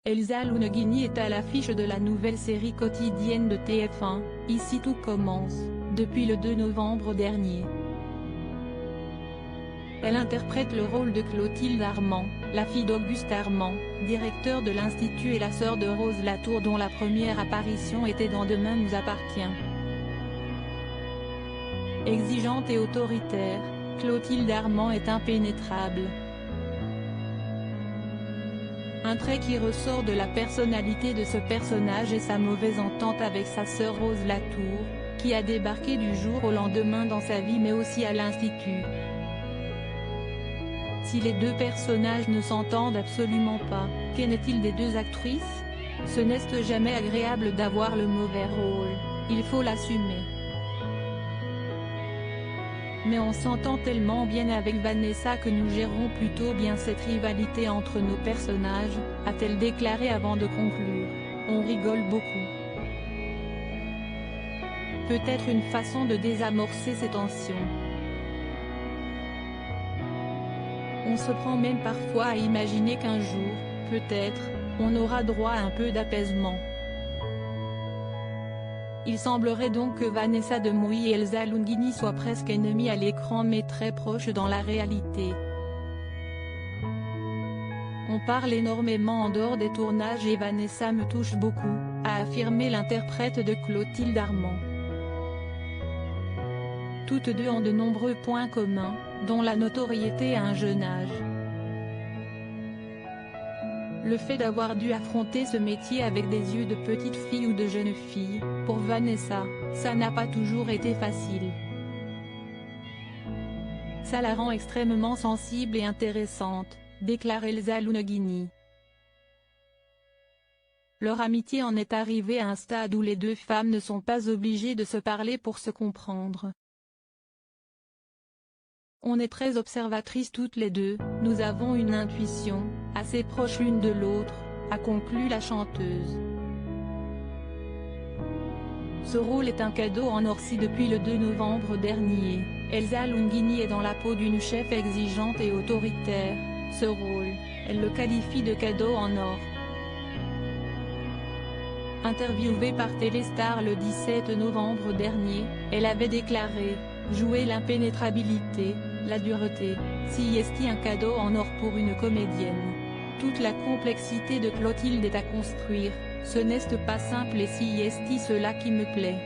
Elsa Lunghini est à l'affiche de la nouvelle série quotidienne de TF1, Ici tout commence, depuis le 2 novembre dernier. Elle interprète le rôle de Clotilde Armand, la fille d'Auguste Armand, directeur de l'Institut et la sœur de Rose Latour dont la première apparition était dans Demain nous appartient. Exigeante et autoritaire, Clotilde Armand est impénétrable. Un trait qui ressort de la personnalité de ce personnage est sa mauvaise entente avec sa sœur Rose Latour, qui a débarqué du jour au lendemain dans sa vie mais aussi à l'Institut. Si les deux personnages ne s'entendent absolument pas, qu'en est-il des deux actrices? Ce n'est jamais agréable d'avoir le mauvais rôle, il faut l'assumer. Mais on s'entend tellement bien avec Vanessa que nous gérons plutôt bien cette rivalité entre nos personnages, a-t-elle déclaré avant de conclure. On rigole beaucoup. Peut-être une façon de désamorcer ces tensions. On se prend même parfois à imaginer qu'un jour, peut-être, on aura droit à un peu d'apaisement. Il semblerait donc que Vanessa Demouy et Elsa Lunghini soient presque ennemies à l'écran mais très proches dans la réalité. On parle énormément en dehors des tournages et Vanessa me touche beaucoup, a affirmé l'interprète de Clotilde Armand. Toutes deux ont de nombreux points communs, dont la notoriété à un jeune âge. Le fait d'avoir dû affronter ce métier avec des yeux de petite fille ou de jeune fille, pour Vanessa, ça n'a pas toujours été facile. Ça la rend extrêmement sensible et intéressante, déclare Elsa Lunghini. Leur amitié en est arrivée à un stade où les deux femmes ne sont pas obligées de se parler pour se comprendre. On est très observatrices toutes les deux, nous avons une intuition, assez proche l'une de l'autre, a conclu la chanteuse. Ce rôle est un cadeau en or si depuis le 2 novembre dernier, Elsa Lunghini est dans la peau d'une chef exigeante et autoritaire, ce rôle, elle le qualifie de cadeau en or. Interviewée par Téléstar le 17 novembre dernier, elle avait déclaré « Jouer l'impénétrabilité, la dureté, si est un cadeau en or pour une comédienne. Toute la complexité de Clotilde est à construire, ce n'est pas simple et si est cela qui me plaît. »